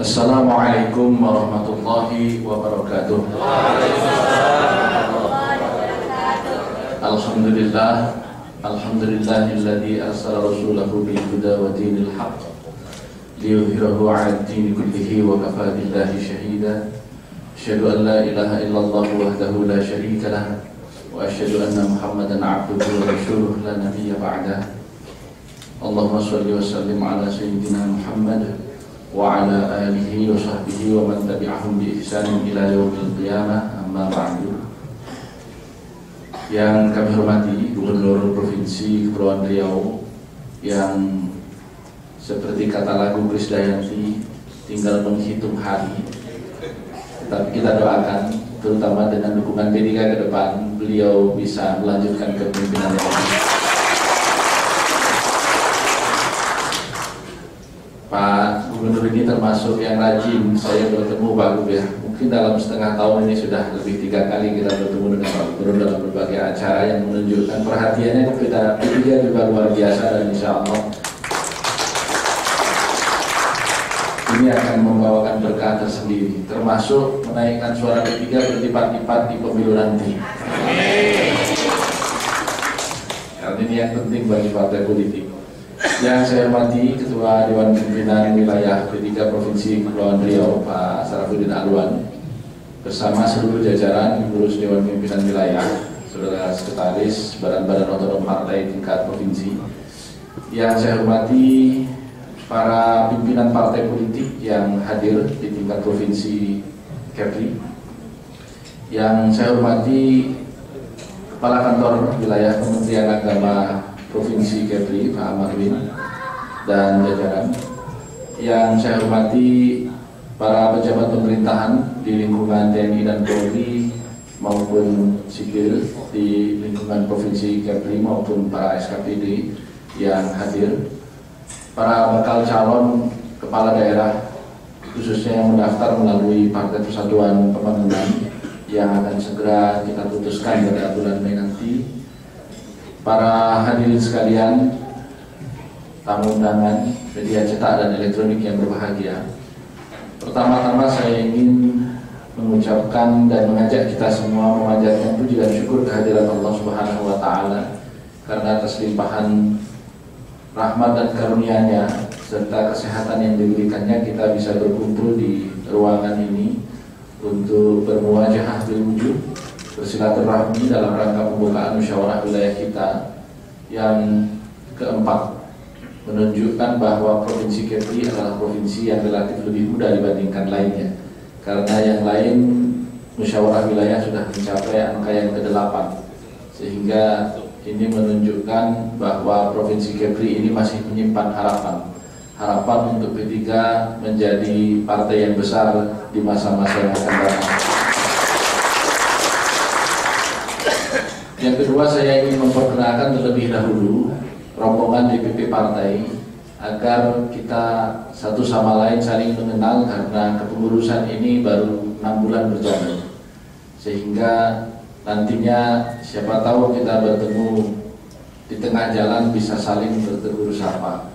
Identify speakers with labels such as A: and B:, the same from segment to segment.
A: Assalamualaikum warahmatullahi wabarakatuh. Alhamdulillah, alhamdulillahilladzi arsala rasulahu bil huda wa dinil haqq liyudhhirahu 'ala ad-din kullihi wa kafaa billahi shahida. Asyhadu an la ilaha illallah wahdahu la syarika lah wa asyhadu anna Muhammadan 'abduhu wa rasuluhu la nabiyya ba'dah. Allahumma shalli wa sallim ala sayyidina Muhammad wa ala alihi wa sahbihi wa man tabi'ahum bi ihsanin ila yaumil qiyamah, amma ba'du. Yang kami hormati Gubernur Provinsi Kepulauan Riau, yang seperti kata lagu Krisdayanti, tinggal menghitung hari, tetapi kita doakan terutama dengan dukungan P3 ke depan, beliau bisa melanjutkan kepemimpinan yang Pak Gubernur ini termasuk yang rajin saya bertemu Pak Gub ya. Mungkin dalam setengah tahun ini sudah lebih 3 kali kita bertemu dengan Pak Gubernur dalam berbagai acara yang menunjukkan perhatiannya kepada P3 juga luar biasa, dan insya Allah ini akan membawakan berkah tersendiri, termasuk menaikkan suara P3 berlipat-lipat di pemilu nanti. Karena ini yang penting bagi partai politik. Yang saya hormati Ketua Dewan Pimpinan Wilayah P3 Provinsi Kepulauan Riau, Pak Sarafuddin Alwan, bersama seluruh jajaran pengurus Dewan Pimpinan Wilayah, saudara sekretaris badan-badan otonom partai tingkat provinsi. Yang saya hormati para pimpinan partai politik yang hadir di tingkat provinsi Kepri. Yang saya hormati Kepala Kantor Wilayah Kementerian Agama Provinsi Kepri, Pak Amarwin dan jajaran. Yang saya hormati para pejabat pemerintahan di lingkungan TNI dan Polri maupun sipil di lingkungan Provinsi Kepri maupun para SKPD yang hadir, para bakal calon kepala daerah khususnya yang mendaftar melalui Partai Persatuan Pembangunan yang akan segera kita putuskan pada bulan Mei nanti, para hadirin sekalian, tamu undangan media cetak dan elektronik yang berbahagia. Pertama-tama saya ingin mengucapkan dan mengajak kita semua memanjatkan puji dan syukur kehadiran Allah Subhanahu wa Ta'ala, karena atas limpahan rahmat dan karunia-Nya serta kesehatan yang diberikannya kita bisa berkumpul di ruangan ini untuk bermuwajahah bil wujuh, bersilaturahmi dalam rangka pembukaan musyawarah wilayah kita yang keempat, menunjukkan bahwa Provinsi Kepri adalah provinsi yang relatif lebih muda dibandingkan lainnya, karena yang lain musyawarah wilayah sudah mencapai angka yang ke-8, sehingga ini menunjukkan bahwa Provinsi Kepri ini masih menyimpan harapan untuk P3 menjadi partai yang besar di masa-masa yang akan datang. Yang kedua, saya ingin memperkenalkan terlebih dahulu rombongan DPP partai agar kita satu sama lain saling mengenal, karena kepengurusan ini baru 6 bulan berjalan, sehingga nantinya siapa tahu kita bertemu di tengah jalan bisa saling bertegur sapa.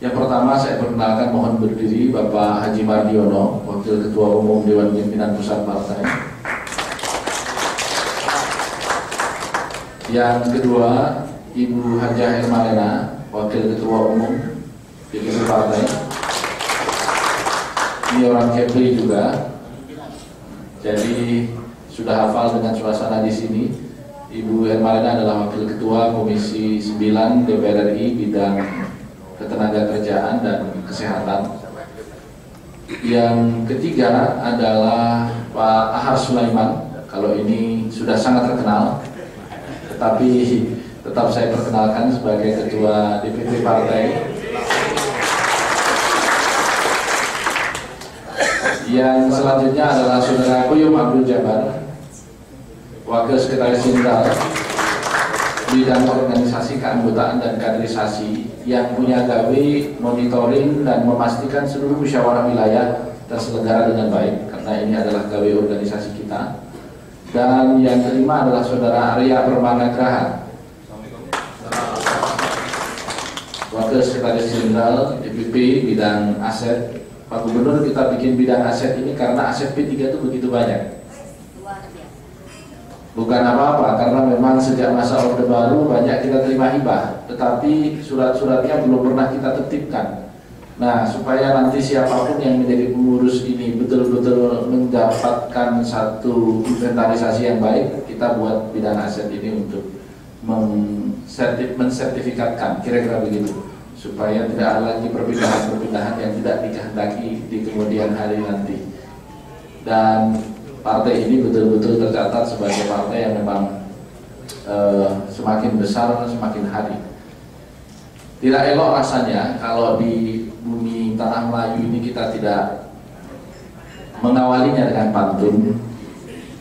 A: Yang pertama saya perkenalkan, mohon berdiri Bapak Haji Mardiono, Wakil Ketua Umum Dewan Pimpinan Pusat Partai. Yang kedua, Ibu Hajah Hermalena, Wakil Ketua Umum DPP Partai. Ini orang Kepri juga, jadi sudah hafal dengan suasana di sini. Ibu Hermalena adalah Wakil Ketua Komisi 9 DPR RI bidang Ketenagakerjaan dan Kesehatan. Yang ketiga adalah Pak Ahar Sulaiman. Kalau ini sudah sangat terkenal, tetapi tetap saya perkenalkan sebagai Ketua DPP Partai. Yang selanjutnya adalah Saudara Kuyum Abdul Jabar, Wakil Sekretaris Jenderal bidang organisasi keanggotaan dan kaderisasi, yang punya gawe monitoring dan memastikan seluruh musyawarah wilayah terselenggara dengan baik, karena ini adalah gawe organisasi kita. Dan yang kelima adalah Saudara Arya Permanagraha, Wakil Sekretaris Jenderal DPP bidang aset Pak Gubernur, kita bikin bidang aset ini karena aset P3 itu begitu banyak. Bukan apa-apa, karena memang sejak masa Orde Baru banyak kita terima hibah, tetapi surat-suratnya belum pernah kita tertibkan. Nah, supaya nanti siapapun yang menjadi pengurus ini betul-betul mendapatkan satu inventarisasi yang baik, kita buat bidang aset ini untuk mensertifikatkan, kira-kira begitu, supaya tidak ada lagi perpindahan-perpindahan yang tidak dikehendaki di kemudian hari nanti. Dan partai ini betul-betul tercatat sebagai partai yang memang semakin besar, semakin hari. Tidak elok rasanya kalau di bumi tanah Melayu ini kita tidak mengawalinya dengan pantun.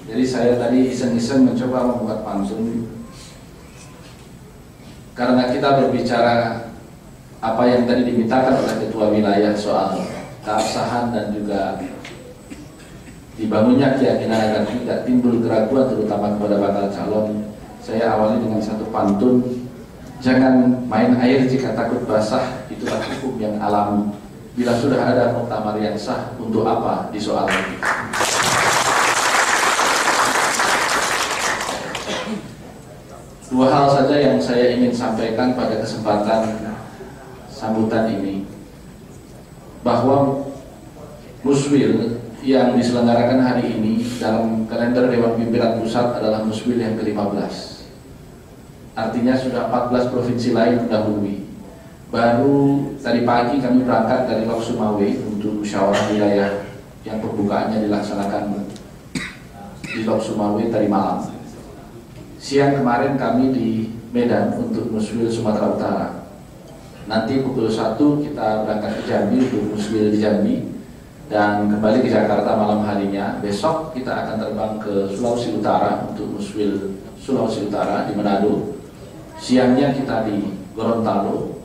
A: Jadi saya tadi iseng-iseng mencoba membuat pantun, karena kita berbicara apa yang tadi dimintakan oleh Ketua Wilayah soal keabsahan dan juga dibangunnya keyakinan agar tidak timbul keraguan terutama kepada bakal calon. Saya awali dengan satu pantun. Jangan main air jika takut basah, itulah hukum yang alami. Bila sudah ada muktamar yang sah, untuk apa disoal ini? Dua hal saja yang saya ingin sampaikan pada kesempatan sambutan ini, bahwa Muswil yang diselenggarakan hari ini dalam kalender Dewan Pimpinan Pusat adalah Muswil yang ke-15. Artinya sudah 14 provinsi lain mendahului. Baru tadi pagi kami berangkat dari Lok Sumawe untuk musyawarah wilayah yang pembukaannya dilaksanakan di Lok Sumawe tadi malam. Siang kemarin kami di Medan untuk Muswil Sumatera Utara. Nanti pukul 1 kita berangkat ke Jambi untuk Muswil di Jambi, dan kembali ke Jakarta malam harinya. Besok kita akan terbang ke Sulawesi Utara untuk Muswil Sulawesi Utara di Manado. Siangnya kita di Gorontalo.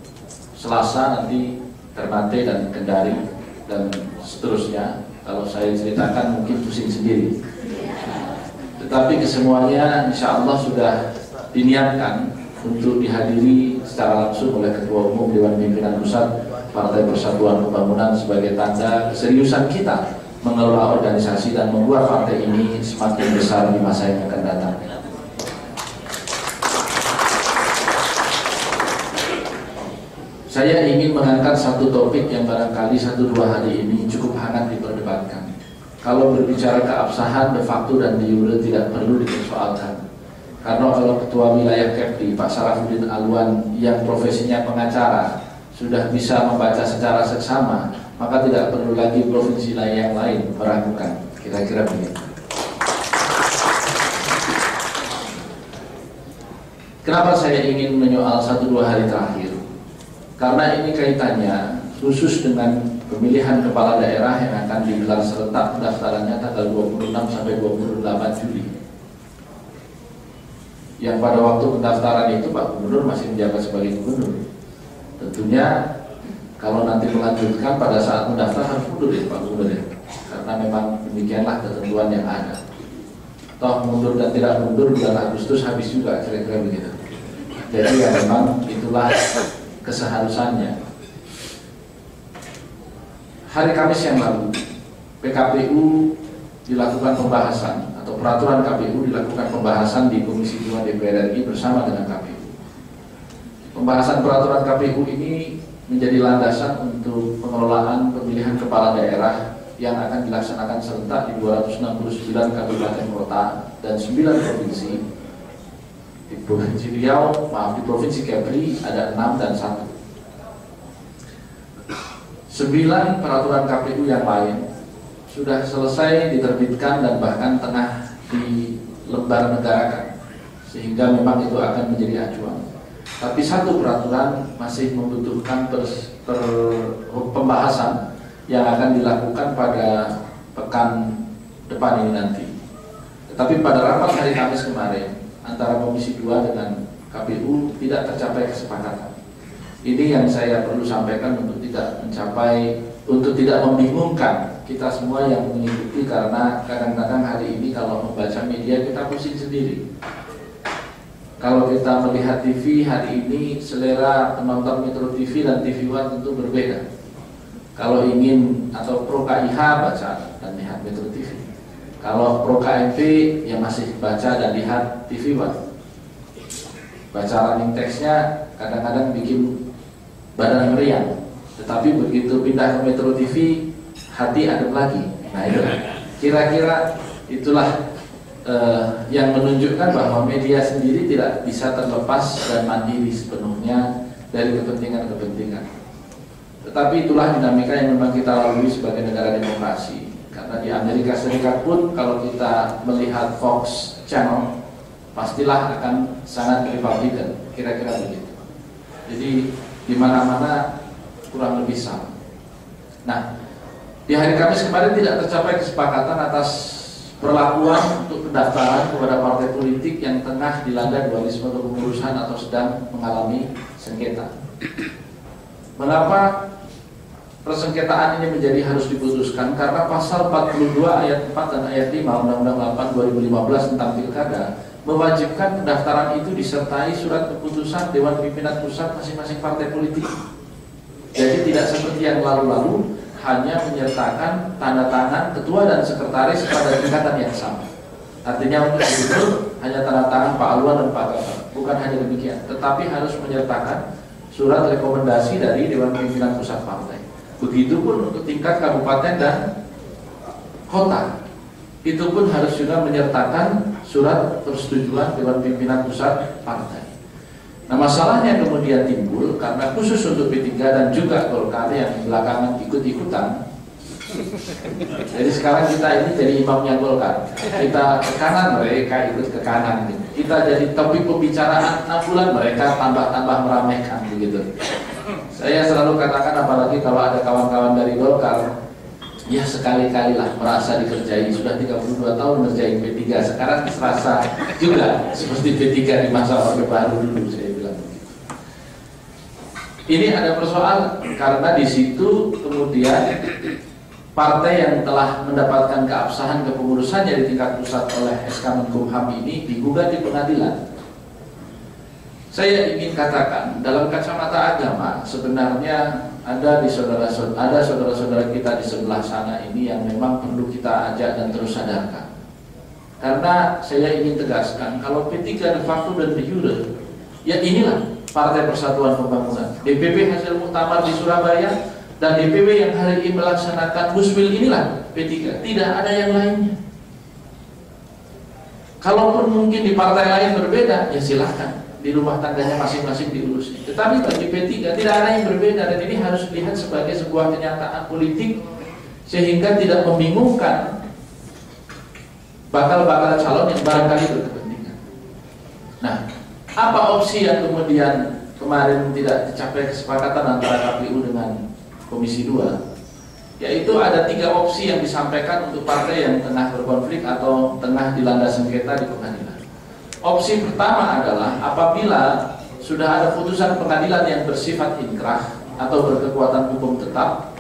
A: Selasa nanti Ternate dan Kendari dan seterusnya. Kalau saya ceritakan mungkin pusing sendiri. Tetapi kesemuanya insya Allah sudah diniatkan untuk dihadiri secara langsung oleh Ketua Umum Dewan Pimpinan Pusat Partai Persatuan Pembangunan sebagai tanda keseriusan kita mengelola organisasi dan membuat partai ini semakin besar di masa yang akan datang. Saya ingin mengangkat satu topik yang barangkali 1-2 hari ini cukup hangat diperdebatkan. Kalau berbicara keabsahan de facto dan de jure tidak perlu dipersoalkan. Karena kalau Ketua Wilayah Kepri Pak Sarafuddin Alwan yang profesinya pengacara sudah bisa membaca secara seksama, maka tidak perlu lagi provinsi lain yang lain meragukan. Kira-kira begitu. Kenapa saya ingin menyoal 1-2 hari terakhir? Karena ini kaitannya khusus dengan pemilihan kepala daerah yang akan digelar serentak pendaftarannya tanggal 26 sampai 28 Juli. Yang pada waktu pendaftaran itu Pak Gubernur masih menjabat sebagai gubernur. Tentunya kalau nanti melanjutkan pada saat mendaftar harus mundur ya Pak Gubernur ya, karena memang demikianlah ketentuan yang ada. Toh mundur dan tidak mundur bulan Agustus habis juga, kira-kira begitu. Jadi ya memang itulah keseharusannya. Hari Kamis yang lalu PKPU dilakukan pembahasan atau peraturan KPU dilakukan pembahasan di Komisi 2 DPR RI bersama dengan KPU. Pembahasan peraturan KPU ini menjadi landasan untuk pengelolaan pemilihan kepala daerah yang akan dilaksanakan serentak di 269 kabupaten kota dan 9 provinsi. Di Provinsi Riau, di Provinsi Kepri ada 6 dan 1. 9 peraturan KPU yang lain sudah selesai diterbitkan dan bahkan tengah dilembar negarakan, sehingga memang itu akan menjadi acuan. Tapi satu peraturan masih membutuhkan pembahasan yang akan dilakukan pada pekan depan ini nanti. Tetapi pada rapat hari Kamis kemarin antara Komisi 2 dengan KPU tidak tercapai kesepakatan. Ini yang saya perlu sampaikan untuk tidak membingungkan kita semua yang mengikuti, karena kadang-kadang hari ini kalau membaca media kita pusing sendiri. Kalau kita melihat TV hari ini, selera penonton Metro TV dan TV One tentu berbeda. Kalau ingin atau pro KIH baca dan lihat Metro TV. Kalau pro KMP yang masih baca dan lihat TV One. Baca running text-nya kadang-kadang bikin badan meriang. Tetapi begitu pindah ke Metro TV, hati adem lagi. Nah itu kira-kira itulah yang menunjukkan bahwa media sendiri tidak bisa terlepas dan mandiri sepenuhnya dari kepentingan-kepentingan. Tetapi itulah dinamika yang memang kita lalui sebagai negara demokrasi. Karena di Amerika Serikat pun kalau kita melihat Fox Channel, pastilah akan sangat Republikan, kira-kira begitu. Jadi di mana-mana kurang lebih sama. Nah, di hari Kamis kemarin tidak tercapai kesepakatan atas perlakuan untuk pendaftaran kepada partai politik yang tengah dilanda dualisme kepengurusan atau sedang mengalami sengketa. Mengapa persengketaan ini menjadi harus diputuskan? Karena pasal 42 ayat 4 dan ayat 5 Undang-Undang 8 2015 tentang Pilkada mewajibkan pendaftaran itu disertai surat keputusan Dewan Pimpinan Pusat masing-masing partai politik. Jadi tidak seperti yang lalu-lalu hanya menyertakan tanda tangan ketua dan sekretaris pada tingkatan yang sama. Artinya untuk itu hanya tanda tangan Pak Alwan dan Pak Gatot. Bukan hanya demikian, tetapi harus menyertakan surat rekomendasi dari Dewan Pimpinan Pusat Partai. Begitupun untuk tingkat kabupaten dan kota. Itu pun harus juga menyertakan surat persetujuan Dewan Pimpinan Pusat Partai. Nah, masalahnya kemudian timbul karena khusus untuk P3 dan juga Golkar yang belakangan ikut-ikutan. Jadi sekarang kita ini jadi imamnya Golkar. Kita ke kanan, mereka ikut ke kanan. Kita jadi topik pembicaraan 6 bulan, mereka tambah-tambah meramaikan begitu. Saya selalu katakan, apalagi kalau ada kawan-kawan dari Golkar, ya sekali-kalilah merasa dikerjai. Sudah 32 tahun ngerjain P3, sekarang serasa juga seperti P3 di masa Orde Baru dulu, saya bilang. Ini ada persoalan karena di situ kemudian partai yang telah mendapatkan keabsahan kepengurusannya di tingkat pusat oleh SK Menkumham ini digugat di pengadilan. Saya ingin katakan dalam kacamata agama sebenarnya ada saudara-saudara kita di sebelah sana ini yang memang perlu kita ajak dan terus sadarkan. Karena saya ingin tegaskan kalau P3 de facto dan de jure, ya inilah Partai Persatuan Pembangunan. DPP hasil muktamar di Surabaya dan DPW yang hari ini melaksanakan muswil inilah P3. Tidak ada yang lainnya. Kalaupun mungkin di partai lain berbeda, ya silahkan di rumah tangganya masing-masing diurusi. Tetapi bagi P3 tidak ada yang berbeda dan ini harus dilihat sebagai sebuah kenyataan politik sehingga tidak membingungkan bakal calon yang barangkali berkepentingan. Nah, apa opsi yang kemudian kemarin tidak dicapai kesepakatan antara KPU dengan Komisi 2? Yaitu ada 3 opsi yang disampaikan untuk partai yang tengah berkonflik atau tengah dilanda sengketa di pengadilan. Opsi pertama adalah apabila sudah ada putusan pengadilan yang bersifat inkrah atau berkekuatan hukum tetap,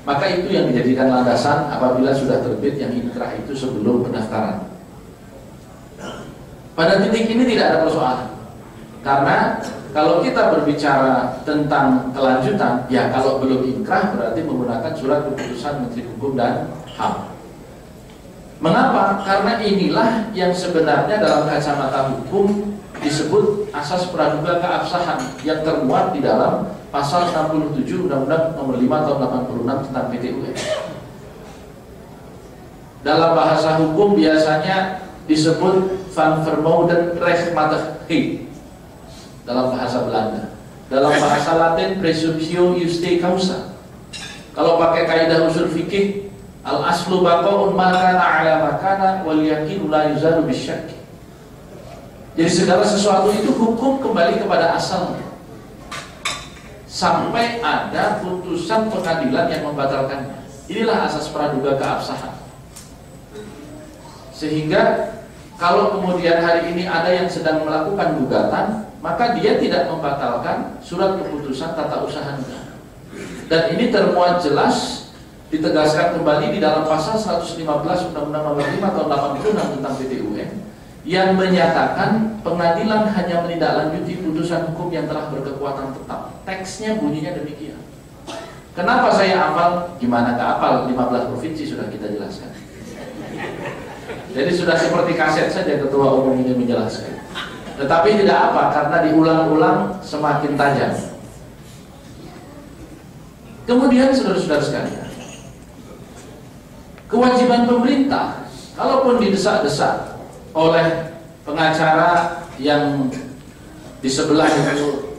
A: maka itu yang dijadikan landasan apabila sudah terbit yang inkrah itu sebelum pendaftaran. Pada titik ini tidak ada persoalan. Karena kalau kita berbicara tentang kelanjutan, ya kalau belum inkrah berarti menggunakan surat keputusan Menteri Hukum dan HAM. Mengapa? Karena inilah yang sebenarnya dalam kacamata hukum disebut asas praduga keabsahan yang termuat di dalam pasal 67 Undang-Undang Nomor 5 Tahun 86 tentang PT-UN. Dalam bahasa hukum biasanya disebut van vermoeden rechtmatigheid dalam bahasa Belanda. Dalam bahasa Latin presumptio justae causa. Kalau pakai kaidah usul fikih, al aslu baqaun ma kana ala ma kana wal yaqinu la yuzalu bisyakk. Jadi segala sesuatu itu hukum kembali kepada asalnya sampai ada putusan pengadilan yang membatalkannya. Inilah asas praduga keabsahan. Sehingga kalau kemudian hari ini ada yang sedang melakukan gugatan, maka dia tidak membatalkan surat keputusan tata usaha negara. Dan ini termuat jelas ditegaskan kembali di dalam pasal 115 Undang-Undang Nomor 5 Tahun 86 tentang PT-UN yang menyatakan pengadilan hanya menindaklanjuti putusan hukum yang telah berkekuatan tetap. Teksnya bunyinya demikian. Kenapa saya hafal? Gimana gak hafal? 15 provinsi sudah kita jelaskan. Jadi sudah seperti kaset saja ketua umum ini menjelaskan. Tetapi tidak apa, karena diulang-ulang semakin tajam. Kemudian saudara-saudara sekalian, kewajiban pemerintah, kalaupun didesak-desak oleh pengacara yang di sebelah itu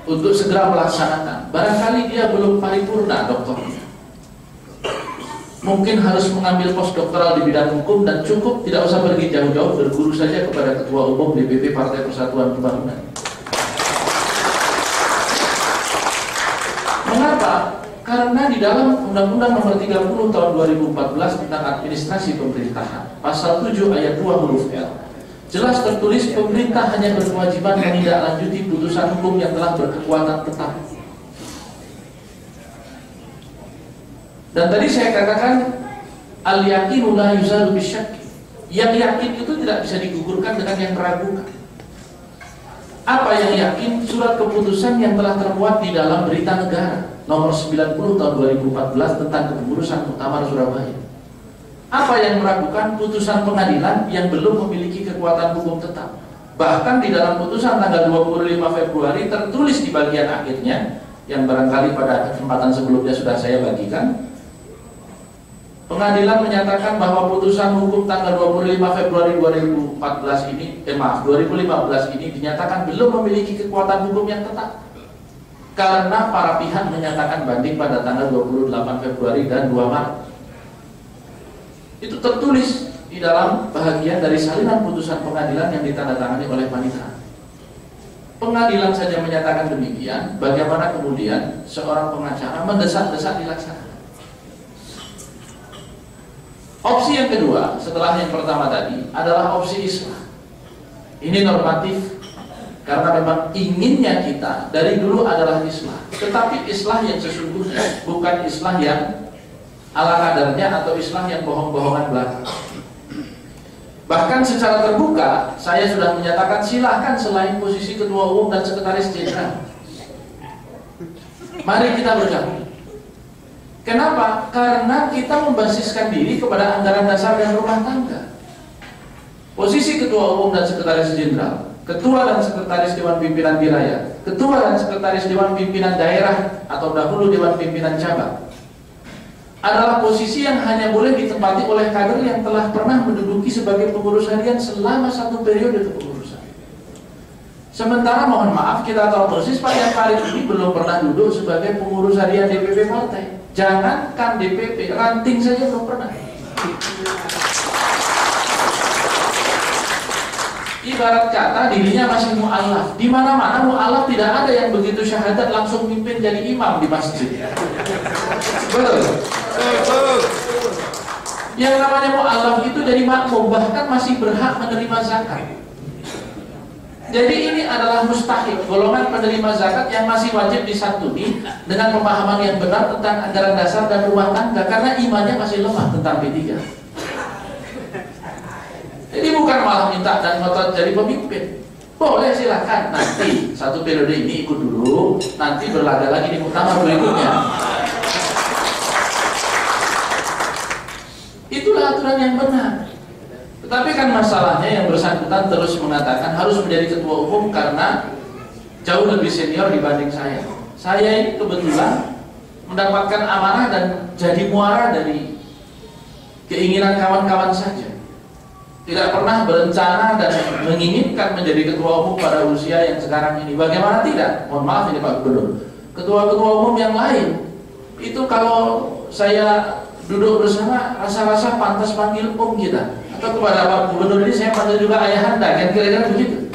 A: untuk segera melaksanakan, barangkali dia belum paripurna doktornya, mungkin harus mengambil postdoktoral di bidang hukum dan cukup tidak usah pergi jauh-jauh, berguru saja kepada Ketua Umum DPP Partai Persatuan Pembangunan. Mengapa? Karena di dalam Undang-Undang Nomor 30 Tahun 2014 tentang Administrasi Pemerintahan, Pasal 7 Ayat 2 huruf L, jelas tertulis pemerintah hanya berkewajiban menindaklanjuti putusan hukum yang telah berkekuatan tetap. Dan tadi saya katakan al-yaqinu la yuzalu bisyakki. Yang yakin itu tidak bisa digugurkan dengan yang meragukan. Apa yang yakin? Surat keputusan yang telah termuat di dalam Berita Negara Nomor 90 Tahun 2014 tentang kepengurusan Muktamar Surabaya. Apa yang meragukan? Putusan pengadilan yang belum memiliki kekuatan hukum tetap. Bahkan di dalam putusan tanggal 25 Februari tertulis di bagian akhirnya, yang barangkali pada kesempatan sebelumnya sudah saya bagikan, pengadilan menyatakan bahwa putusan hukum tanggal 25 Februari 2015 ini dinyatakan belum memiliki kekuatan hukum yang tetap. Karena para pihak menyatakan banding pada tanggal 28 Februari dan 2 Maret. Itu tertulis di dalam bahagian dari salinan putusan pengadilan yang ditandatangani oleh panitera. Pengadilan saja menyatakan demikian, bagaimana kemudian seorang pengacara mendesak-desak dilaksanakan? Opsi yang kedua setelah yang pertama tadi adalah opsi islah. Ini normatif karena memang inginnya kita dari dulu adalah islah, tetapi islah yang sesungguhnya, bukan islah yang ala kadarnya atau islah yang bohong-bohongan belaka. Bahkan secara terbuka saya sudah menyatakan silahkan selain posisi Ketua Umum dan Sekretaris Jenderal, mari kita bergabung. Kenapa? Karena kita membasiskan diri kepada anggaran dasar dan rumah tangga. Posisi Ketua Umum dan Sekretaris Jenderal, Ketua dan Sekretaris Dewan Pimpinan Wilayah, Ketua dan Sekretaris Dewan Pimpinan Daerah atau dahulu Dewan Pimpinan Cabang, adalah posisi yang hanya boleh ditempati oleh kader yang telah pernah menduduki sebagai pengurus harian selama 1 periode kepengurusan. Sementara mohon maaf, kita tahu persis Pak Jan Farid ini belum pernah duduk sebagai pengurus harian DPP partai. Jangankan DPP, ranting saja belum pernah. Ibarat kata dirinya masih mu'alaf. Di mana-mana mu'alaf tidak ada yang begitu syahadat langsung mimpin jadi imam di masjid. Betul. Yang namanya mu'alaf itu jadi makmum, bahkan masih berhak menerima zakat. Jadi ini adalah mustahik, golongan penerima zakat yang masih wajib disantuni dengan pemahaman yang benar tentang anggaran dasar dan rumah tangga, karena imannya masih lemah tentang P3. Jadi bukan malah minta dan ngotot jadi pemimpin. Boleh silakan, nanti 1 periode ini ikut dulu, nanti berlaga lagi di muktamar berikutnya. Itulah aturan yang benar. Tetapi kan masalahnya yang bersangkutan terus mengatakan harus menjadi ketua umum karena jauh lebih senior dibanding saya. Saya ini kebetulan mendapatkan amanah dan jadi muara dari keinginan kawan-kawan saja. Tidak pernah berencana dan menginginkan menjadi ketua umum pada usia yang sekarang ini. Bagaimana tidak? Mohon maaf ini Pak Gubernur. Ketua-ketua umum yang lain itu kalau saya duduk bersama rasa-rasa pantas panggil om kita. Atau kepada Pak Gubernur ini saya panggil juga ayahanda, kan kira-kira begitu.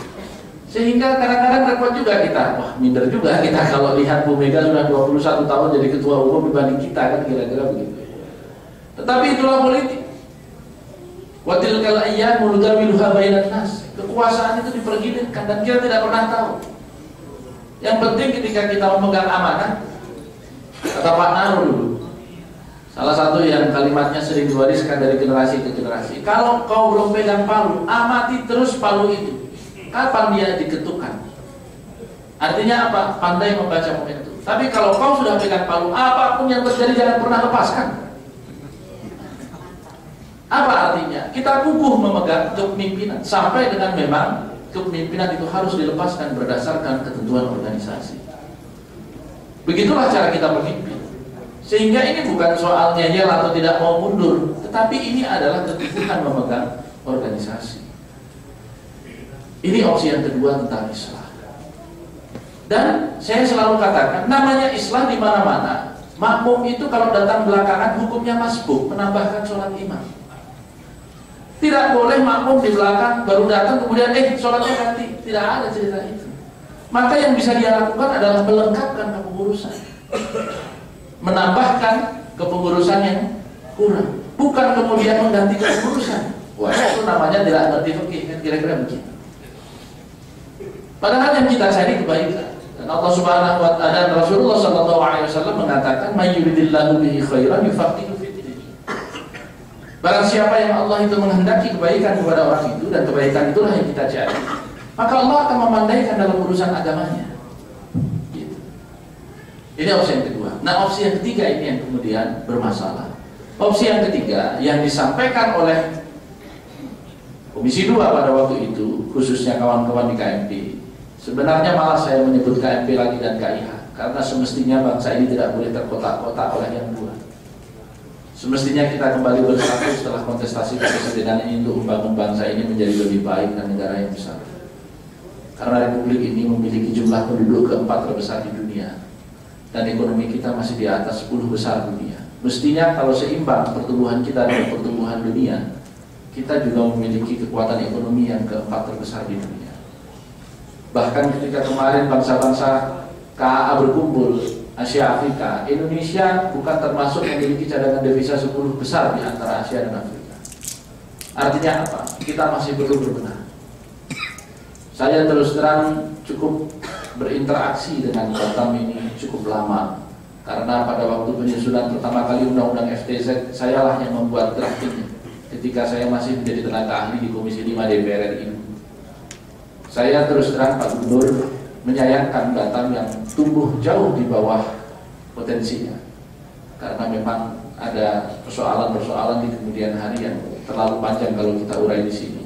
A: Sehingga kadang-kadang repot juga kita. Wah, minder juga kita kalau lihat Bu Mega sudah 21 tahun jadi ketua umum dibanding kita, kan kira-kira begitu. Tetapi itulah politik. Wa tilkal ayyamu nudawiluha bainan nas. Kekuasaan itu dipergilirkan dan kita tidak pernah tahu. Yang penting ketika kita memegang amanah, kata Pak Naru dulu, salah satu yang kalimatnya sering diwariskan dari generasi ke generasi, kalau kau belum pegang palu, amati terus palu itu. Kapan dia diketukkan? Artinya apa? Pandai membaca momentum. Tapi kalau kau sudah pegang palu, apapun yang terjadi jangan pernah lepaskan. Apa artinya? Kita kukuh memegang kepemimpinan sampai dengan memang kepemimpinan itu harus dilepaskan berdasarkan ketentuan organisasi. Begitulah cara kita memimpin. Sehingga ini bukan soal ngeyel atau tidak mau mundur, tetapi ini adalah keteguhan memegang organisasi. Ini opsi yang kedua tentang Islam. Dan saya selalu katakan, namanya Islam di mana-mana. Makmum itu kalau datang belakangan hukumnya masbuk, menambahkan sholat imam. Tidak boleh makmum di belakang baru datang kemudian sholatnya ganti. Tidak ada cerita itu. Maka yang bisa dia lakukan adalah melengkapkan kepengurusan, menambahkan kepengurusan yang kurang, bukan kemudian mengganti kepengurusan. Wah, itu namanya tidak ngerti fikih, kan kira-kira begitu. Padahal yang kita cari kebaikan. Dan Allah Subhanahu wa ta'ala dan Rasulullah sallallahu alaihi wasallam mengatakan, "May yuridillahu bihi khairan yufaqihu fid din." Barang siapa yang Allah itu menghendaki kebaikan kepada orang itu, dan kebaikan itulah yang kita cari, maka Allah akan memandaikan dalam urusan agamanya. Gitu. Ini opsi yang kedua. Nah, opsi yang ketiga ini yang kemudian bermasalah. Opsi yang ketiga yang disampaikan oleh Komisi 2 pada waktu itu, khususnya kawan-kawan di KMP. Sebenarnya malah saya menyebut KMP lagi dan KIH, karena semestinya bangsa ini tidak boleh terkotak-kotak oleh yang dua. Semestinya kita kembali bersatu setelah kontestasi kepresidenan ini untuk membangun bangsa ini menjadi lebih baik dan negara yang besar. Karena republik ini memiliki jumlah penduduk keempat terbesar di dunia, dan ekonomi kita masih di atas 10 besar dunia. Mestinya kalau seimbang pertumbuhan kita dengan pertumbuhan dunia, kita juga memiliki kekuatan ekonomi yang keempat terbesar di dunia. Bahkan ketika kemarin bangsa-bangsa KAA berkumpul, Asia Afrika, Indonesia bukan termasuk memiliki cadangan devisa 10 besar di antara Asia dan Afrika. Artinya apa? Kita masih perlu berbenah. Saya terus terang cukup berinteraksi dengan Batam ini cukup lama, karena pada waktu penyusunan pertama kali Undang-Undang FTZ, sayalah yang membuat draftingnya ketika saya masih menjadi tenaga ahli di Komisi 5 DPR RI. Saya terus terang Pak Gubernur menyayangkan Batam yang tumbuh jauh di bawah potensinya, karena memang ada persoalan-persoalan di kemudian hari yang terlalu panjang kalau kita urai di sini.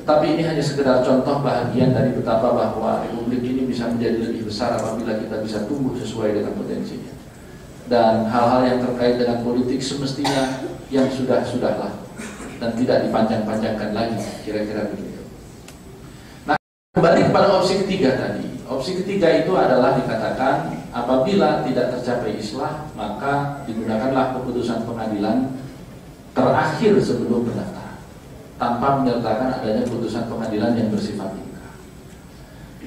A: Tetapi ini hanya sekedar contoh bahagian dari betapa bahwa republik ini bisa menjadi lebih besar apabila kita bisa tumbuh sesuai dengan potensinya. Dan hal-hal yang terkait dengan politik semestinya yang sudah-sudahlah dan tidak dipanjang-panjangkan lagi, kira-kira begitu. Nah, kembali kepada opsi ketiga tadi. Opsi ketiga itu adalah dikatakan apabila tidak tercapai islah, maka digunakanlah keputusan pengadilan terakhir sebelum pendaftaran, tanpa menyertakan adanya putusan pengadilan yang bersifat inkrah.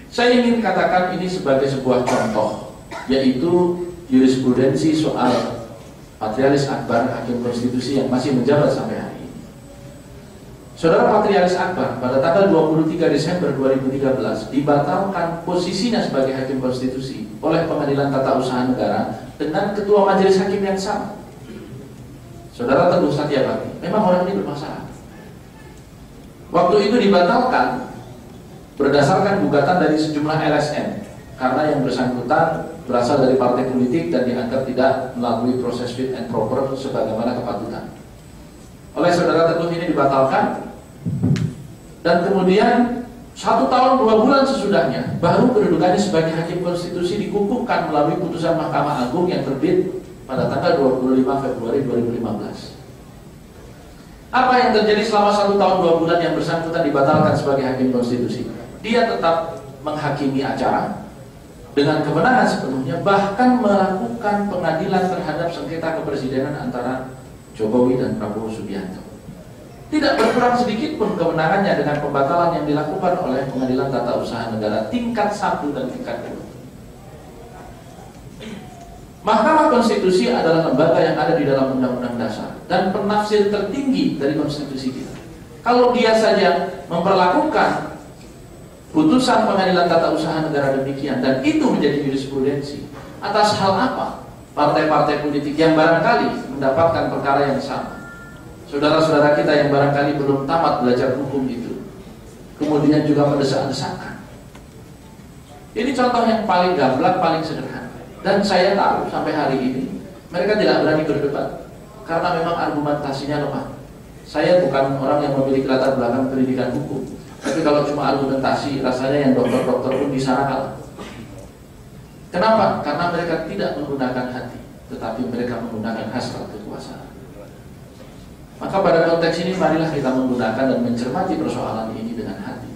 A: Saya ingin katakan ini sebagai sebuah contoh, yaitu jurisprudensi soal Patrialis Akbar, Hakim Konstitusi yang masih menjabat sampai hari ini. Saudara Patrialis Akbar pada tanggal 23 Desember 2013 dibatalkan posisinya sebagai Hakim Konstitusi oleh Pengadilan Tata Usaha Negara dengan Ketua Majelis Hakim yang sama, Saudara Teguh Satyabakti. Memang orang ini bermasalah. Waktu itu dibatalkan berdasarkan gugatan dari sejumlah LSM, karena yang bersangkutan berasal dari partai politik dan dianggap tidak melalui proses fit and proper sebagaimana kepatutan. Oleh Saudara Teguh ini dibatalkan, dan kemudian 1 tahun 2 bulan sesudahnya baru kedudukannya sebagai Hakim Konstitusi dikukuhkan melalui putusan Mahkamah Agung yang terbit pada tanggal 25 Februari 2015. Apa yang terjadi selama 1 tahun 2 bulan yang bersangkutan dibatalkan sebagai Hakim Konstitusi? Dia tetap menghakimi acara dengan kewenangan sepenuhnya, bahkan melakukan pengadilan terhadap sengketa kepresidenan antara Jokowi dan Prabowo Subianto. Tidak berkurang sedikit pun kewenangannya dengan pembatalan yang dilakukan oleh Pengadilan Tata Usaha Negara tingkat 1 dan tingkat 2. Mahkamah Konstitusi adalah lembaga yang ada di dalam Undang-Undang Dasar dan penafsir tertinggi dari konstitusi kita. Kalau dia saja memperlakukan putusan Pengadilan Tata Usaha Negara demikian, dan itu menjadi jurisprudensi, atas hal apa partai-partai politik yang barangkali mendapatkan perkara yang sama, saudara-saudara kita yang barangkali belum tamat belajar hukum itu, kemudian juga mendesak-desakan? Ini contoh yang paling gamblang, paling sederhana. Dan saya tahu sampai hari ini mereka tidak berani berdebat karena memang argumentasinya lemah. Saya bukan orang yang memiliki latar belakang pendidikan hukum, tapi kalau cuma argumentasi, rasanya yang dokter-dokter pun di sana kalah. Kenapa? Karena mereka tidak menggunakan hati, tetapi mereka menggunakan hasrat kekuasaan. Maka pada konteks ini marilah kita menggunakan dan mencermati persoalan ini dengan hati.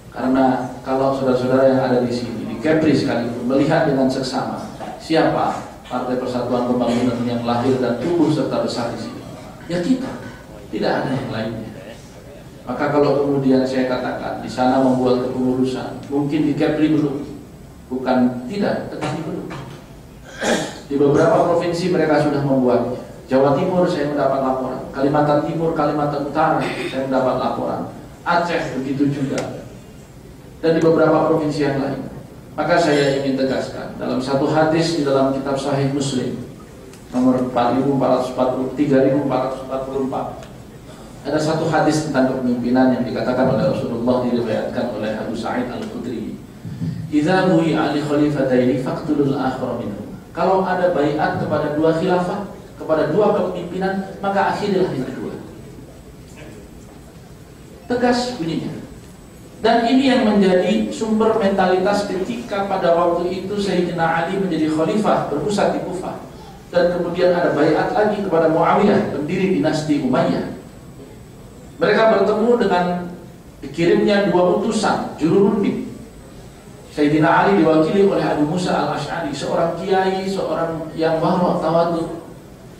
A: Karena kalau saudara-saudara yang ada di sini, di Kepri sekalipun melihat dengan seksama siapa Partai Persatuan Pembangunan yang lahir dan tumbuh serta besar di sini, ya kita, tidak ada yang lainnya. Maka kalau kemudian saya katakan di sana membuat kepengurusan, mungkin di Kepri belum, bukan tidak, tetapi belum. Di beberapa provinsi mereka sudah membuatnya. Jawa Timur saya mendapat laporan, Kalimantan Timur, Kalimantan Utara saya mendapat laporan, Aceh begitu juga, dan di beberapa provinsi yang lain. Maka saya ingin tegaskan dalam satu hadis di dalam kitab Sahih Muslim nomor 3444, ada satu hadis tentang kepemimpinan yang dikatakan oleh Rasulullah, diriwayatkan oleh Abu Sa'id Al-Khudri. Idza bu'i'a li khalifataini faqtulul akhar minhum. Kalau ada baiat kepada dua khilafah, kepada dua kepemimpinan, maka akhirilah yang kedua. Tegas bunyinya. Dan ini yang menjadi sumber mentalitas ketika pada waktu itu Sayyidina Ali menjadi khalifah berpusat di Kufah, dan kemudian ada baiat lagi kepada Muawiyah, pendiri dinasti Umayyah. Mereka bertemu dengan dikirimnya dua utusan jurunding. Sayyidina Ali diwakili oleh Abu Musa Al-Asy'ari, seorang kiai, seorang yang waro' tawadhu.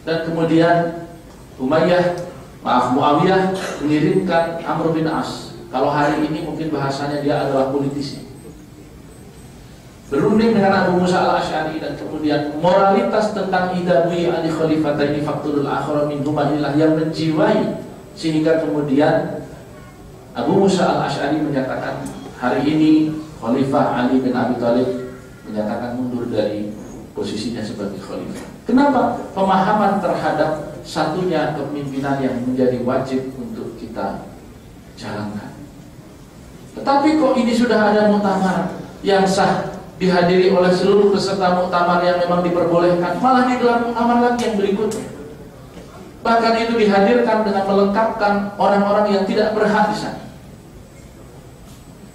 A: Dan kemudian Muawiyah mengirimkan Amr bin As. Kalau hari ini mungkin bahasanya dia adalah politisi. Berunding dengan Abu Musa Al-Asy'ari, dan kemudian moralitas tentang idabui ali khalifataini faqtulul akhara minhuma inilah yang menjiwai, sehingga kemudian Abu Musa Al-Asy'ari menyatakan hari ini Khalifah Ali bin Abi Thalib menyatakan mundur dari posisinya sebagai khalifah. Kenapa? Pemahaman terhadap satunya kepemimpinan yang menjadi wajib untuk kita jalankan. Tetapi kok ini sudah ada muktamar yang sah, dihadiri oleh seluruh peserta muktamar yang memang diperbolehkan, malah digelar muktamar lagi yang berikutnya. Bahkan itu dihadirkan dengan melengkapkan orang-orang yang tidak berhak di sana.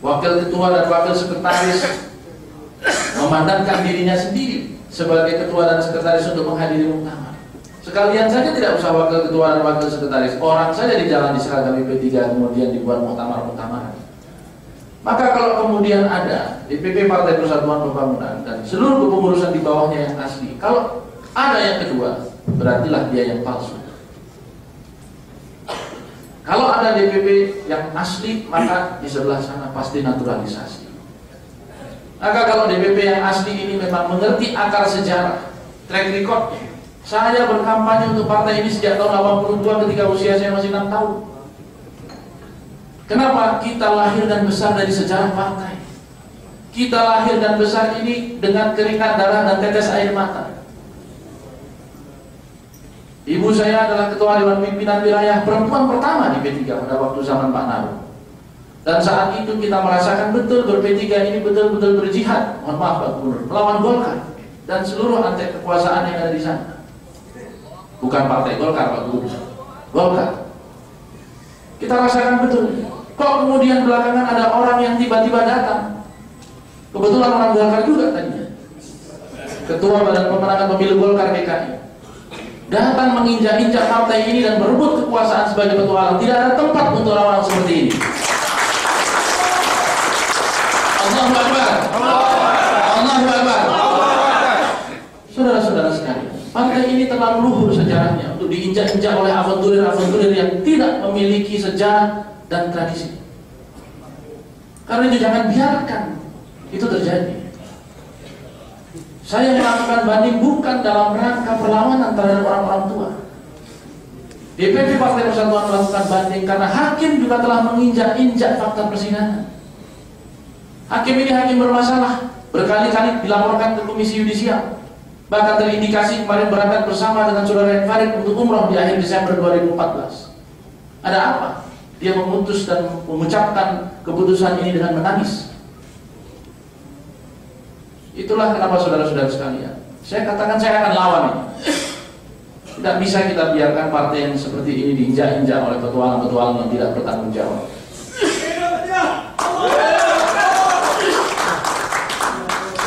A: Wakil ketua dan wakil sekretaris memandangkan dirinya sendiri sebagai ketua dan sekretaris untuk menghadiri muktamar. Sekalian saja tidak usah wakil ketua dan wakil sekretaris, orang saja di jalan diseragami P3 kemudian dibuat muktamar-muktamar. Maka kalau kemudian ada DPP Partai Persatuan Pembangunan dan seluruh kepengurusan di bawahnya yang asli, kalau ada yang kedua, berartilah dia yang palsu. Kalau ada DPP yang asli, maka di sebelah sana pasti naturalisasi. Maka kalau DPP yang asli ini memang mengerti akar sejarah, track recordnya. Saya berkampanye untuk partai ini sejak tahun 82 ketika usia saya masih 6 tahun. Kenapa? Kita lahir dan besar dari sejarah partai. Kita lahir dan besar ini dengan keringat darah dan tetes air mata. Ibu saya adalah ketua Dewan Pimpinan Wilayah perempuan pertama di P3 pada waktu zaman Pak Naru. Dan saat itu kita merasakan betul ber-P3 ini betul-betul berjihad, mohon maaf Pak Gubernur, melawan Golkar dan seluruh antek kekuasaan yang ada di sana. Bukan partai Golkar Pak Gubernur, Golkar. Kita rasakan betul. Kok kemudian belakangan ada orang yang tiba-tiba datang, kebetulan orang Golkar juga tadinya, Ketua Badan Pemenangan Pemilu Golkar DKI, datang menginjak-injak partai ini dan berebut kekuasaan sebagai petualang. Tidak ada tempat untuk orang-orang seperti ini. Allahu Akbar. Allahu Akbar. Saudara-saudara sekalian, partai ini terlalu luhur sejarahnya untuk diinjak-injak oleh aventurir-aventurir yang tidak memiliki sejarah dan tradisi. Karena itu jangan biarkan itu terjadi. Saya melakukan banding bukan dalam rangka perlawanan terhadap orang-orang tua. DPP Partai Persatuan melakukan banding karena hakim juga telah menginjak-injak fakta persidangan. Hakim ini hakim bermasalah, berkali-kali dilaporkan ke Komisi Yudisial. Bahkan terindikasi kemarin berangkat bersama dengan saudara Farid untuk umroh di akhir Desember 2014. Ada apa? Dia memutus dan mengucapkan keputusan ini dengan menangis. Itulah kenapa saudara-saudara sekalian, saya katakan saya akan lawan ini. Tidak bisa kita biarkan partai yang seperti ini diinjak-injak oleh petualang-petualang yang tidak bertanggung jawab.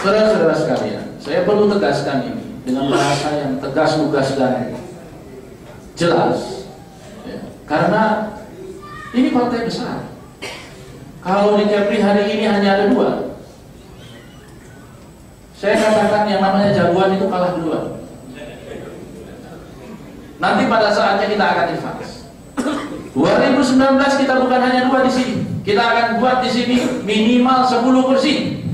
A: Saudara-saudara sekalian, saya perlu tegaskan ini dengan bahasa yang tegas, lugas, dan jelas, ya. Karena ini partai besar. Kalau di Kepri hari ini hanya ada 2, saya katakan yang namanya jagoan itu kalah duluan. Nanti pada saatnya kita akan advance. 2019 kita bukan hanya 2 di sini, kita akan buat di sini minimal 10 kursi.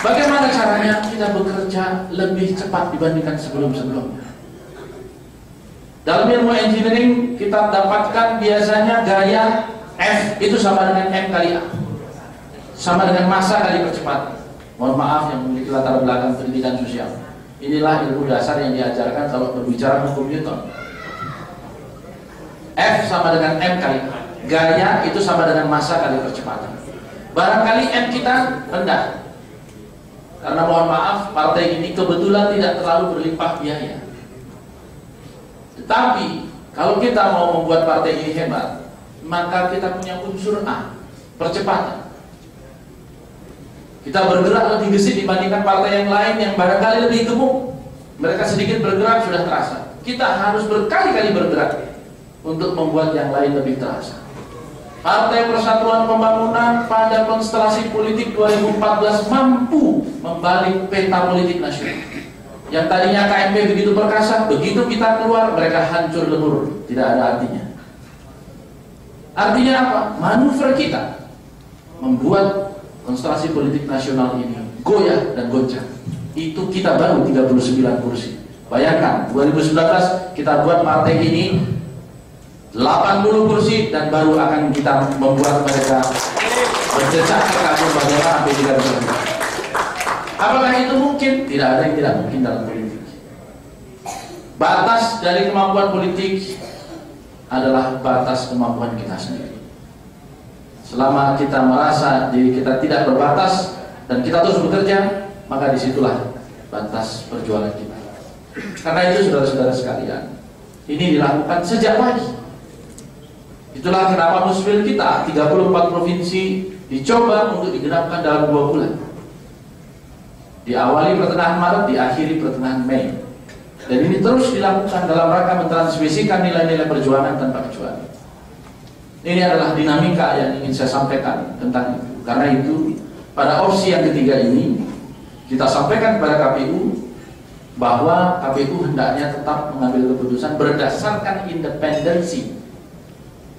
A: Bagaimana caranya? Kita bekerja lebih cepat dibandingkan sebelum-sebelumnya. Dalam ilmu engineering kita dapatkan biasanya gaya F itu sama dengan M kali A, sama dengan massa kali percepatan. Mohon maaf yang memiliki latar belakang pendidikan sosial. Inilah ilmu dasar yang diajarkan kalau berbicara hukum Newton. F sama dengan M kali A. Gaya itu sama dengan massa kali percepatan. Barangkali M kita rendah, karena mohon maaf partai ini kebetulan tidak terlalu berlimpah biaya. Tetapi kalau kita mau membuat partai ini hebat, maka kita punya unsur A, percepatan. Kita bergerak lebih gesit dibandingkan partai yang lain yang barangkali lebih gemuk. Mereka sedikit bergerak sudah terasa. Kita harus berkali-kali bergerak untuk membuat yang lain lebih terasa. Partai Persatuan Pembangunan pada konstelasi politik 2014 mampu membalik peta politik nasional. Yang tadinya KMP begitu perkasa, begitu kita keluar mereka hancur lebur, tidak ada artinya. Artinya apa? Manuver kita membuat konstelasi politik nasional ini goyah dan goncang. Itu kita baru 39 kursi. Bayangkan 2019 kita buat partai ini 80 kursi dan baru akan kita membuat mereka berjejak ke kasus bagaimana P3 bekerja. Apakah itu mungkin? Tidak ada yang tidak mungkin dalam politik. Batas dari kemampuan politik adalah batas kemampuan kita sendiri. Selama kita merasa diri kita tidak berbatas dan kita terus bekerja, maka disitulah batas perjuangan kita. Karena itu saudara-saudara sekalian, ini dilakukan sejak pagi. Itulah kenapa Musfil kita 34 provinsi dicoba untuk digenapkan dalam 2 bulan. Diawali pertengahan Maret, diakhiri pertengahan Mei. Dan ini terus dilakukan dalam rangka mentransmisikan nilai-nilai perjuangan tanpa kecuali. Ini adalah dinamika yang ingin saya sampaikan tentang itu. Karena itu pada opsi yang ketiga ini kita sampaikan kepada KPU bahwa KPU hendaknya tetap mengambil keputusan berdasarkan independensi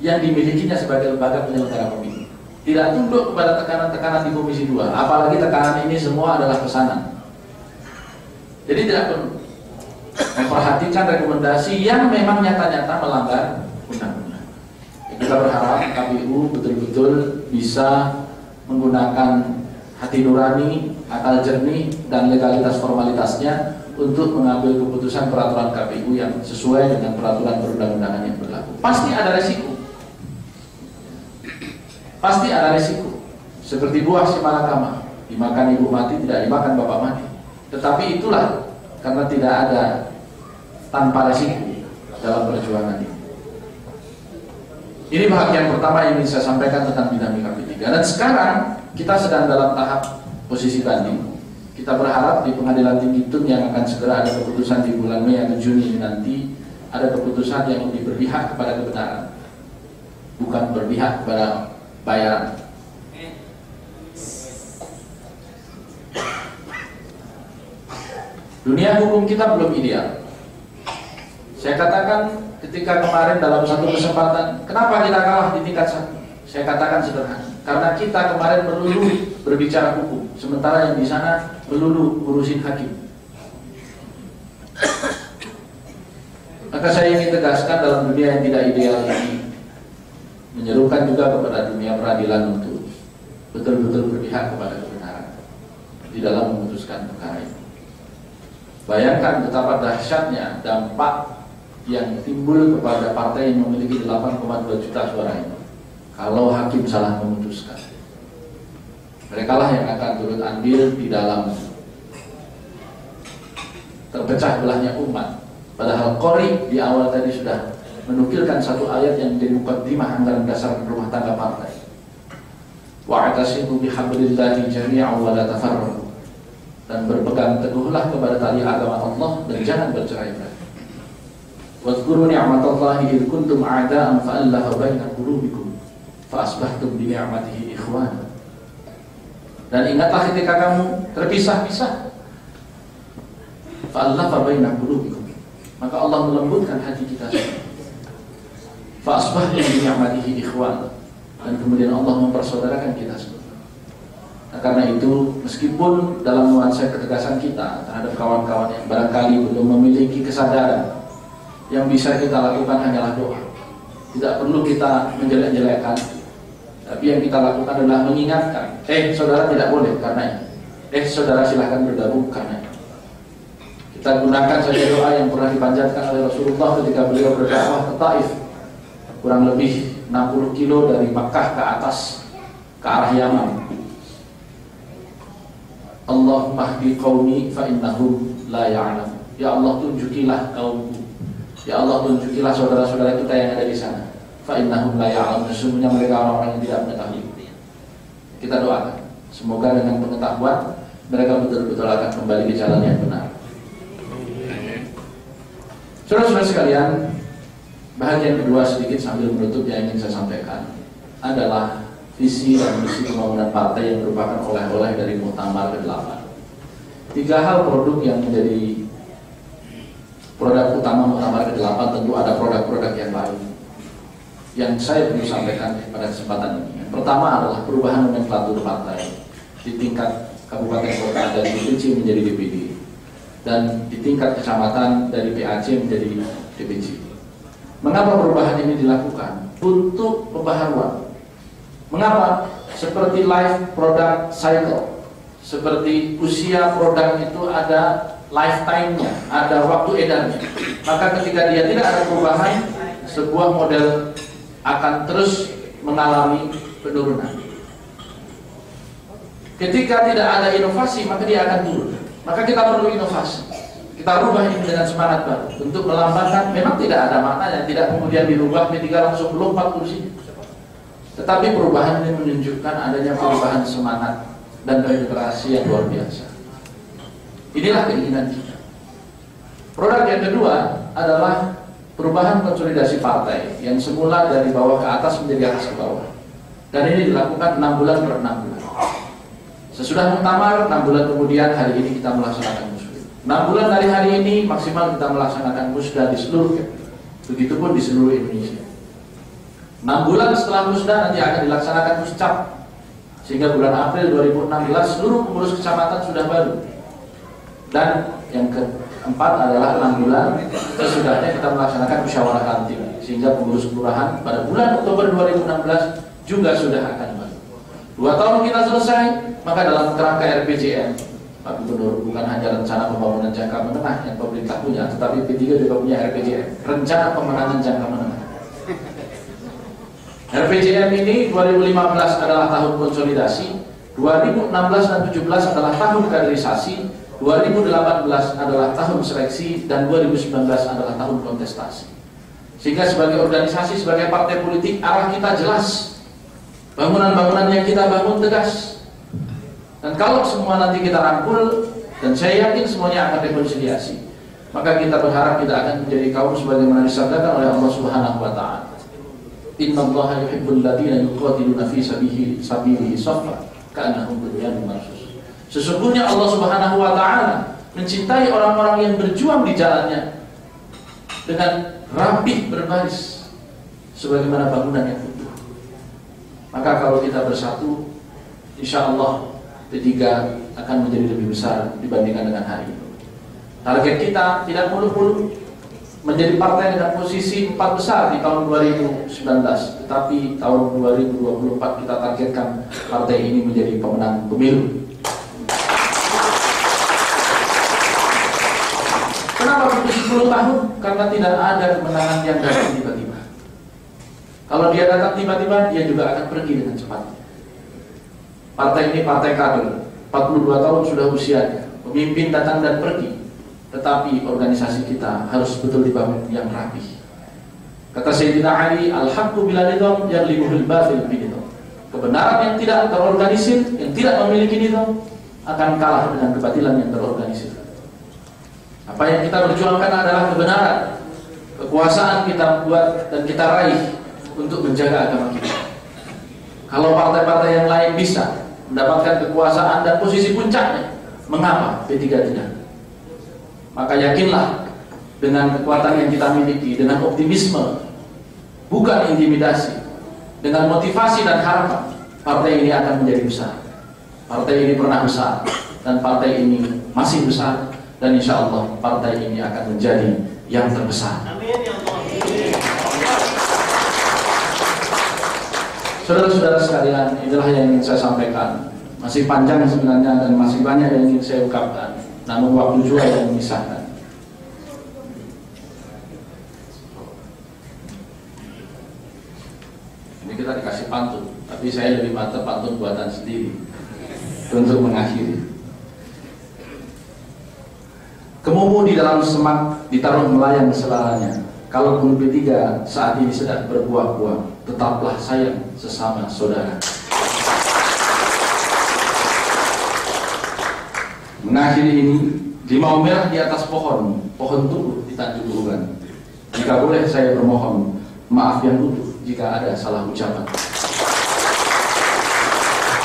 A: yang dimilikinya sebagai lembaga penyelenggara pemilu. Tidak tunduk kepada tekanan-tekanan di Komisi 2. Apalagi tekanan ini semua adalah pesanan. Jadi tidak perlu memperhatikan rekomendasi yang memang nyata-nyata melanggar undang-undang. Kita berharap KPU betul-betul bisa menggunakan hati nurani, akal jernih, dan legalitas formalitasnya untuk mengambil keputusan peraturan KPU yang sesuai dengan peraturan perundang-undangan yang berlaku. Pasti ada resiko. Pasti ada resiko. Seperti buah si malakama, dimakan ibu mati, tidak dimakan bapak mati. Tetapi itulah karena tidak ada tanpa resiko dalam perjuangan ini. Ini bahagian pertama yang ingin saya sampaikan tentang dinamika P3. Dan sekarang kita sedang dalam tahap posisi banding. Kita berharap di Pengadilan Tinggi TUN yang akan segera ada keputusan di bulan Mei atau Juni ini nanti ada keputusan yang lebih berpihak kepada kebenaran, bukan berpihak kepada bayaran. Dunia hukum kita belum ideal. Saya katakan ketika kemarin dalam satu kesempatan, kenapa kita kalah di tingkat 1? Saya katakan sederhana, karena kita kemarin melulu berbicara hukum, sementara yang di sana melulu ngurusin hakim. Maka saya ingin tegaskan dalam dunia yang tidak ideal ini, menyerukan juga kepada dunia peradilan untuk betul-betul berpihak kepada kebenaran di dalam memutuskan perkara ini. Bayangkan betapa dahsyatnya dampak yang timbul kepada partai yang memiliki 8,2 juta suara ini kalau hakim salah memutuskan. Merekalah yang akan turut andil di dalam terpecah belahnya umat. Padahal Qori di awal tadi sudah menukilkan satu ayat yang menjadi mukaddimah anggaran dasar rumah tangga partai. Wa'tasimu bihablillahi jami'an wa la tafarraqu. Dan berpegang teguhlah kepada tali agama Allah dan jangan bercerai-berai. Wadhkuru ni'matallahi idh kuntum a'da'an fa'allafa baina qulubikum fa asbahtum bi ni'matihi ikhwana. Dan ingatlah ketika kamu terpisah-pisah, fa'allafa baina qulubikum, maka Allah melembutkan hati kita semua. Fa asbahtum bi ni'matihi ikhwana, dan kemudian Allah mempersaudarakan kita semua. Nah, karena itu meskipun dalam nuansa ketegasan kita terhadap kawan-kawan yang barangkali belum memiliki kesadaran, yang bisa kita lakukan hanyalah doa. Tidak perlu kita menjelek-jelekan, tapi yang kita lakukan adalah mengingatkan, saudara tidak boleh karena ini, saudara silahkan bergabung karena ini. Kita gunakan saja doa yang pernah dipanjatkan oleh Rasulullah ketika beliau berdakwah ke Taif, kurang lebih 60 kilo dari Makkah ke atas ke arah Yaman. Allahumma hdi qaumi fa innahum la ya'lam. Ya Allah, tunjukilah kaumku. Ya Allah, tunjukilah saudara-saudara kita yang ada di sana. Fa innahum la ya'lam. Sesungguhnya mereka orang-orang yang tidak mengetahui. Kita doakan, semoga dengan pengetahuan mereka betul-betul akan kembali ke jalan yang benar. Saudara-saudara sekalian, bahagian kedua sedikit sambil menutup yang ingin saya sampaikan adalah visi dan misi pembangunan partai yang merupakan oleh-oleh dari Muktamar ke-8. 3 hal produk yang menjadi produk utama Muktamar ke-8, tentu ada produk-produk yang lain yang saya perlu sampaikan pada kesempatan ini. Yang pertama adalah perubahan nomenklatur partai di tingkat kabupaten kota dari DPC menjadi DPD, dan di tingkat kecamatan dari PAC menjadi DPC. Mengapa perubahan ini dilakukan? Untuk pembaharuan. Mengapa? Seperti life product cycle, seperti usia produk itu ada lifetime-nya, ada waktu edarnya. Maka ketika dia tidak ada perubahan, sebuah model akan terus mengalami penurunan. Ketika tidak ada inovasi, maka dia akan turun. Maka kita perlu inovasi. Kita rubah ini dengan semangat baru untuk melambangkan, memang tidak ada maknanya, tidak kemudian dirubah ketika langsung melompat kursi. Tetapi perubahan ini menunjukkan adanya perubahan semangat dan regenerasi yang luar biasa. Inilah keinginan kita. Produk yang kedua adalah perubahan konsolidasi partai yang semula dari bawah ke atas menjadi atas ke bawah. Dan ini dilakukan 6 bulan per 6 bulan. Sesudah muktamar, 6 bulan kemudian hari ini kita melaksanakan musda. 6 bulan dari hari ini maksimal kita melaksanakan musda di seluruh, begitupun di seluruh Indonesia. 6 bulan setelah musda nanti akan dilaksanakan muscap, sehingga bulan April 2016 seluruh pengurus kecamatan sudah baru. Dan yang keempat adalah 6 bulan sesudahnya kita melaksanakan musyawarah ranting, sehingga pengurus kelurahan pada bulan Oktober 2016 juga sudah akan baru. 2 tahun kita selesai, maka dalam kerangka RPJM, Pak Gubernur, bukan hanya rencana pembangunan jangka menengah yang pemerintah punya, tetapi P3 juga punya RPJM, rencana pemenangan jangka menengah. RPJM ini 2015 adalah tahun konsolidasi, 2016 dan 2017 adalah tahun kaderisasi, 2018 adalah tahun seleksi, dan 2019 adalah tahun kontestasi. Sehingga sebagai organisasi, sebagai partai politik, arah kita jelas. Bangunan-bangunan yang kita bangun tegas. Dan kalau semua nanti kita rangkul, dan saya yakin semuanya akan rekonsiliasi, maka kita berharap kita akan menjadi kaum sebagaimana disabdakan oleh Allah Subhanahu wa Ta'ala. Innallaha yuhibbul ladzina yuqatiluna fi sabilihi shaffa ka'annahum bunyanun marsus. Sesungguhnya Allah Subhanahu wa Ta'ala mencintai orang-orang yang berjuang di jalannya dengan rapih berbaris sebagaimana bangunan yang utuh. Maka kalau kita bersatu, insya Allah P3 akan menjadi lebih besar dibandingkan dengan hari ini. Target kita tidak muluk-muluk menjadi partai dengan posisi 4 besar di tahun 2019, tetapi tahun 2024 kita targetkan partai ini menjadi pemenang pemilu. Kenapa butuh 10 tahun? Karena tidak ada kemenangan yang datang tiba-tiba. Kalau dia datang tiba-tiba, dia juga akan pergi dengan cepat. Partai ini partai kader, 42 tahun sudah usianya, pemimpin datang dan pergi, tetapi organisasi kita harus betul dibangun yang rapi. Kata Sayyidina Ali, al-haqqu bila nizam yaghlibuhul batil binizam. Kebenaran yang tidak terorganisir, yang tidak memiliki nizam, akan kalah dengan kebatilan yang terorganisir. Apa yang kita perjuangkan adalah kebenaran. Kekuasaan kita buat dan kita raih untuk menjaga agama kita. Kalau partai-partai yang lain bisa mendapatkan kekuasaan dan posisi puncaknya, mengapa P3 tidak? Maka yakinlah dengan kekuatan yang kita miliki, dengan optimisme, bukan intimidasi, dengan motivasi dan harapan, partai ini akan menjadi besar. Partai ini pernah besar, dan partai ini masih besar, dan insya Allah partai ini akan menjadi yang terbesar. Amin ya Allah. Saudara-saudara sekalian, inilah yang ingin saya sampaikan. Masih panjang sebenarnya dan masih banyak yang ingin saya ungkapkan, namun waktu juga yang memisahkan. Ini kita dikasih pantun, tapi saya lebih mantap pantun buatan sendiri untuk mengakhiri. Kemumu di dalam semak ditaruh melayang selaranya. Kalaupun P3 saat ini sedang berbuah-buah, tetaplah sayang sesama saudara. Mengakhiri ini, limau merah di atas pohon tumbuh di Tanjung Uban. Jika boleh saya bermohon, maaf yang utuh jika ada salah ucapan.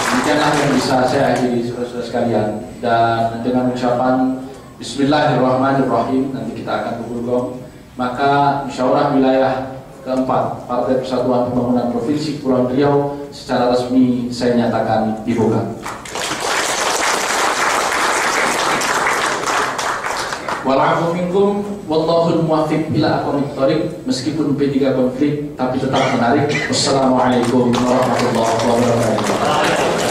A: Demikianlah yang bisa saya akhiri, saudara-saudara sekalian. Dan dengan ucapan Bismillahirrahmanirrahim, nanti kita akan bergulung. Maka musyawarah wilayah keempat Partai Persatuan Pembangunan Provinsi Kepulauan Riau secara resmi saya nyatakan dibuka. Walafu minkum wallahul muwaffiq ila aqwamit thoriq. Meskipun P3 konflik tapi tetap menarik. Wassalamualaikum warahmatullahi wabarakatuh.